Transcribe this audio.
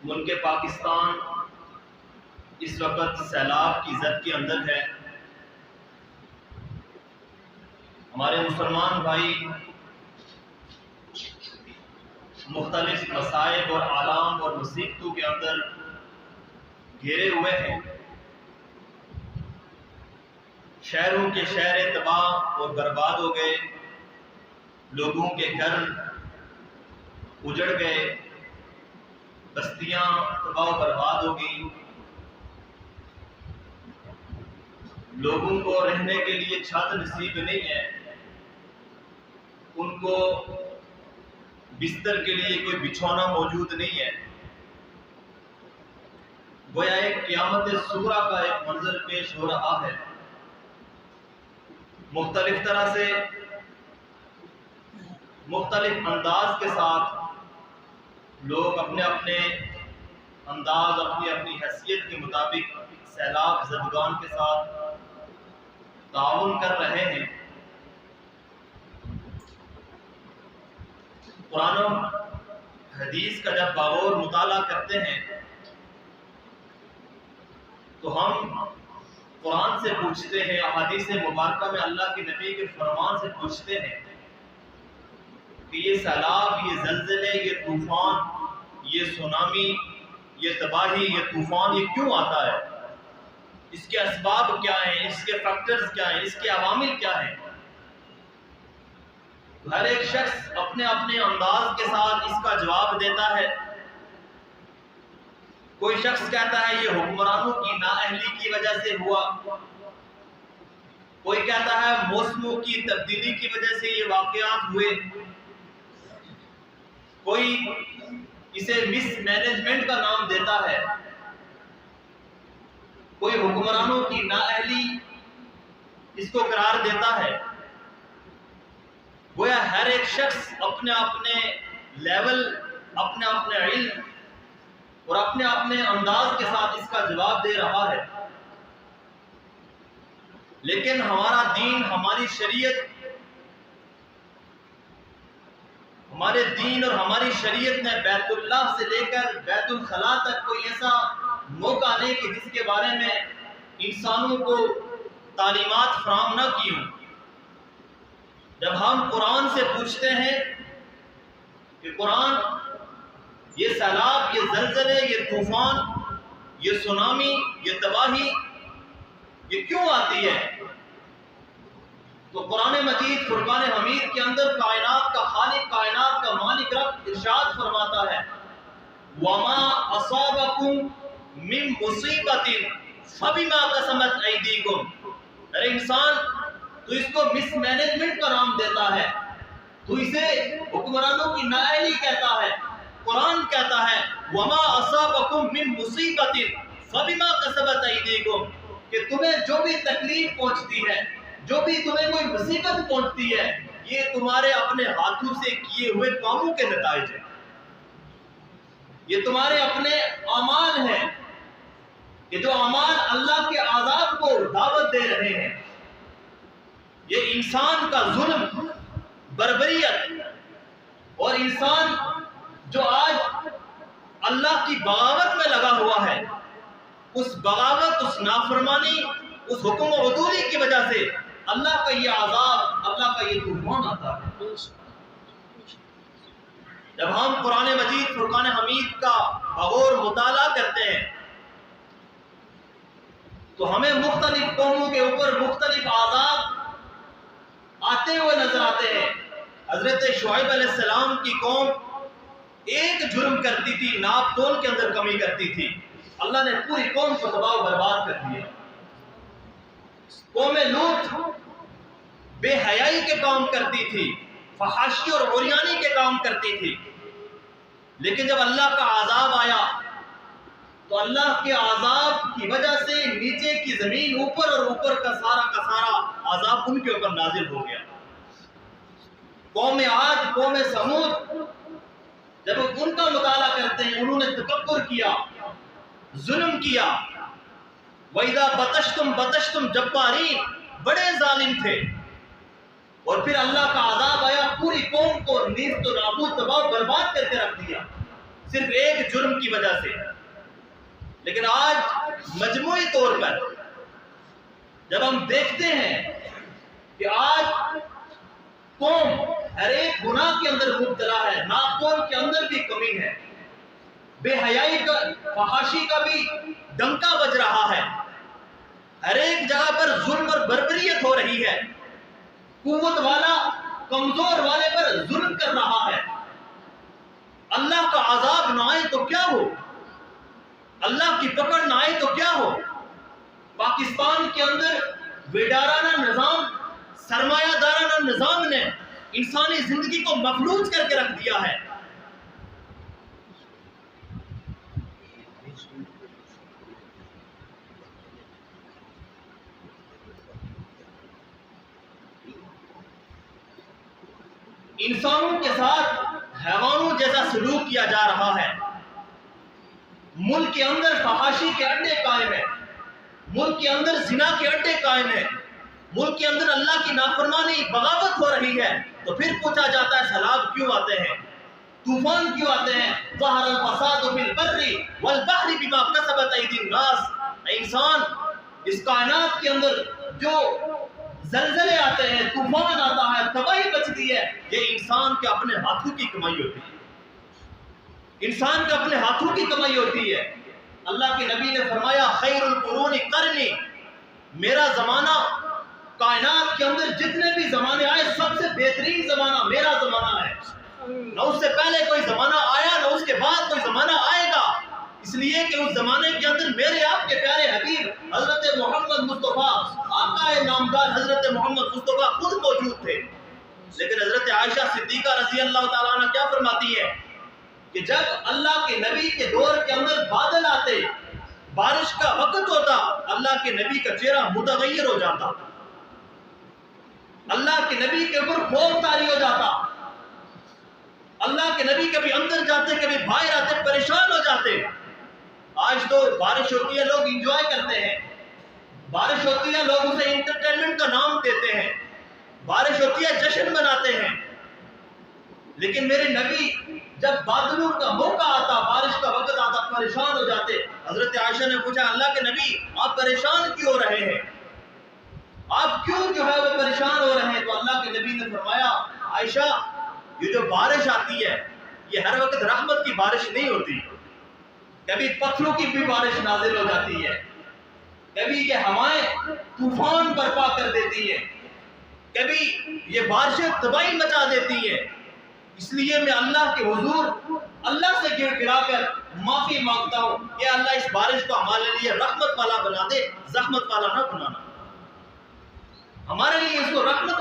ملک پاکستان اس وقت سیلاب کی زد کے اندر ہے۔ ہمارے مسلمان بھائی مختلف مصائب اور آلام اور مصیبتوں کے اندر گھیرے ہوئے ہیں۔ شہروں کے شہر تباہ اور برباد ہو گئے، لوگوں کے گھر اجڑ گئے، بستیاں تباہ و برباد ہو گئی، لوگوں کو رہنے کے لیے چھت نصیب نہیں ہے، ان کو بستر کے لیے کوئی بچھونا موجود نہیں ہے۔ گویا ایک قیامت صغریٰ کا ایک منظر پیش ہو رہا ہے۔ مختلف طرح سے مختلف انداز کے ساتھ لوگ اپنے اپنے انداز، اپنی اپنی حیثیت کے مطابق سیلاب زدگان کے ساتھ تعاون کر رہے ہیں۔ قرآن و حدیث کا جب باغور مطالعہ کرتے ہیں تو ہم قرآن سے پوچھتے ہیں، احادیث مبارکہ میں اللہ کے نبی کے فرمان سے پوچھتے ہیں کہ یہ سیلاب، یہ زلزلے، یہ طوفان، یہ سونامی، یہ تباہی، یہ طوفان یہ کیوں آتا ہے؟ اس کے اسباب کیا ہیں؟ اس کے فیکٹرز کیا ہیں؟ اس کے عوامل کیا ہیں؟ ہر ایک شخص اپنے اپنے انداز کے ساتھ اس کا جواب دیتا ہے۔ کوئی شخص کہتا ہے یہ حکمرانوں کی نااہلی کی وجہ سے ہوا، کوئی کہتا ہے موسموں کی تبدیلی کی وجہ سے یہ واقعات ہوئے، کوئی اسے مس مینجمنٹ کا نام دیتا ہے، کوئی حکمرانوں کی نااہلی اس کو قرار دیتا ہے۔ گویا ہر ایک شخص اپنے اپنے لیول، اپنے اپنے علم اور اپنے اپنے انداز کے ساتھ اس کا جواب دے رہا ہے۔ لیکن ہمارا دین، ہماری شریعت، ہمارے دین اور ہماری شریعت نے بیت اللہ سے لے کر بیت الخلا تک کوئی ایسا موقع نہیں کہ جس کے بارے میں انسانوں کو تعلیمات فراہم نہ کی ہوں۔ جب ہم قرآن سے پوچھتے ہیں کہ قرآن یہ سیلاب، یہ زلزلے، یہ طوفان، یہ سونامی، یہ تباہی یہ کیوں آتی ہے، تو قرآن مجید فرقان حمید کے اندر کائنات کا خالق، کائنات کا مالک رب ارشاد فرماتا ہے وَمَا أَصَابَكُم مِّن مُّصِيبَةٍ فَبِمَا كَسَبَتْ أَيْدِيكُمْ۔ ارے انسان، تو اس کو مس مینجمنٹ کا نام دیتا ہے، تو اسے حکمرانوں کی نااہلی کہتا ہے۔ قرآن کہتا ہے وَمَا أَصَابَكُم مِّن مُّصِيبَةٍ فَبِمَا كَسَبَتْ أَيْدِيكُمْ، کہ تمہیں جو بھی تکلیف پہنچتی ہے، جو بھی تمہیں کوئی مصیبت پہنچتی ہے، یہ تمہارے اپنے ہاتھوں سے کیے ہوئے کاموں کے نتائج ہیں، یہ تمہارے اپنے اعمال ہیں، کہ جو اعمال اللہ کے عذاب کو دعوت دے رہے ہیں۔ یہ انسان کا ظلم، بربریت، اور انسان جو آج اللہ کی بغاوت میں لگا ہوا ہے، اس بغاوت، اس نافرمانی، اس حکم و عدولی کی وجہ سے اللہ کا یہ عذاب، اللہ کا یہ طوفان آتا ہے۔ جب ہم قرآن مجید فرقان حمید کا بغور مطالعہ کرتے ہیں تو ہمیں مختلف قوموں کے اوپر مختلف عذاب آتے ہوئے نظر آتے ہیں۔ حضرت شعیب علیہ السلام کی قوم ایک جرم کرتی تھی، ناپ تول کے اندر کمی کرتی تھی، اللہ نے پوری قوم کو تباہ و برباد کر دیا۔ قوم لوط بے حیائی کے کام کرتی تھی، فحاشی اور عریانی کے کام کرتی تھی، لیکن جب اللہ کا عذاب آیا تو اللہ کے عذاب کی وجہ سے نیچے کی زمین، اوپر اور اوپر کا سارا عذاب ان کے اوپر نازل ہو گیا۔ قوم عاد، قوم سمود، جب ان کا مطالعہ کرتے ہیں، انہوں نے تکبر کیا، ظلم کیا، وَإِذَا بَطَشْتُمْ بَطَشْتُمْ جَبَّارِينَ، بڑے ظالم تھے، اور پھر اللہ کا عذاب آیا، پوری قوم کو نیست و نابود، تباہ و برباد کر کے رکھ دیا۔ صرف ایک جرم کی وجہ سے. لیکن آج مجموعی طور پر جب ہم دیکھتے ہیں کہ آج قوم ہر ایک گناہ کے اندر مبتلا ہے، ناقوم کے اندر بھی کمی ہے، بے حیائی کا، فحاشی کا بھی ڈنکا بج رہا ہے، ہر ایک جگہ پر ظلم اور بربریت ہو رہی ہے، قوت والا کمزور والے پر ظلم کر رہا ہے. اللہ کا عذاب نہ آئے تو کیا ہو، اللہ کی پکڑ نہ آئے تو کیا ہو. پاکستان کے اندر ویڈارانہ نظام، سرمایہ دارانہ نظام نے انسانی زندگی کو مفلوج کر کے رکھ دیا ہے. انسانوں کے ساتھ حیوانوں جیسا سلوک کیا جا رہا ہے. ملک کے اندر فحاشی کے اڈے قائم ہیں، ملک کے اندر زنا کے اڈے قائم ہیں، ملک کے اندر اللہ کی نافرمانی، بغاوت ہو رہی ہے. تو پھر پوچھا جاتا ہے سیلاب کیوں آتے ہیں، طوفان کیوں آتے ہیں؟ ظہر الفساد فی البر والبحر بما کسبت ایدی الناس. انسان اس کائنات کے اندر جو زلزلے آتے ہیں، طوفان آتا ہے، تباہی مچتی ہے، یہ انسان کے اپنے ہاتھوں کی کمائی ہوتی ہے، انسان کے اپنے ہاتھوں کی کمائی ہوتی ہے. اللہ کے نبی نے فرمایا خیر القرون قرنی، میرا زمانہ، کائنات کے اندر جتنے بھی زمانے آئے سب سے بہترین زمانہ میرا زمانہ ہے. نہ اس سے پہلے کوئی زمانہ آیا، نہ اس کے بعد کوئی زمانہ آئے گا، اس لیے کہ اس زمانے کے اندر میرے آپ کے پیارے حبیب حضرت محمد مصطفیٰ، آقا نامدار حضرت محمد مصطفیٰ خود موجود تھے. لیکن حضرت عائشہ صدیقہ رضی اللہ تعالیٰ عنہ کیا فرماتی ہے کہ جب اللہ کے نبی کے دور کے اندر بادل آتے، بارش کا وقت ہوتا، اللہ کے نبی کا چہرہ متغیر ہو جاتا، اللہ کے نبی کے اوپر خوف طاری ہو جاتا، اللہ کے نبی کبھی اندر جاتے کبھی باہر آتے، پریشان ہو جاتے. آج تو بارش ہوتی ہے لوگ انجوائے کرتے ہیں، بارش ہوتی ہے لوگ اسے انٹرٹینمنٹ کا نام دیتے ہیں، بارش ہوتی ہے جشن مناتے ہیں. لیکن میرے نبی جب بادلوں کا موقع آتا، بارش کا وقت آتا، پریشان ہو جاتے. حضرت عائشہ نے پوچھا اللہ کے نبی آپ پریشان کیوں ہو رہے ہیں، آپ کیوں جو ہے وہ پریشان ہو رہے ہیں؟ تو اللہ کے نبی نے فرمایا عائشہ یہ جو بارش آتی ہے یہ ہر وقت رحمت کی بارش نہیں ہوتی، کبھی پتھروں کی بھی بارش نازل ہو جاتی ہے، کبھی یہ ہوائیں طوفان برپا کر دیتی ہیں، کبھی یہ بارشیں تباہی مچا دیتی ہیں. اس لیے میں اللہ کے حضور اللہ سے گر گرا کر معافی مانگتا ہوں کہ اللہ اس بارش کو ہمارے لیے رحمت والا بنا دے، زحمت والا نہ بنانا. ہمارے لیے اس کو رحمت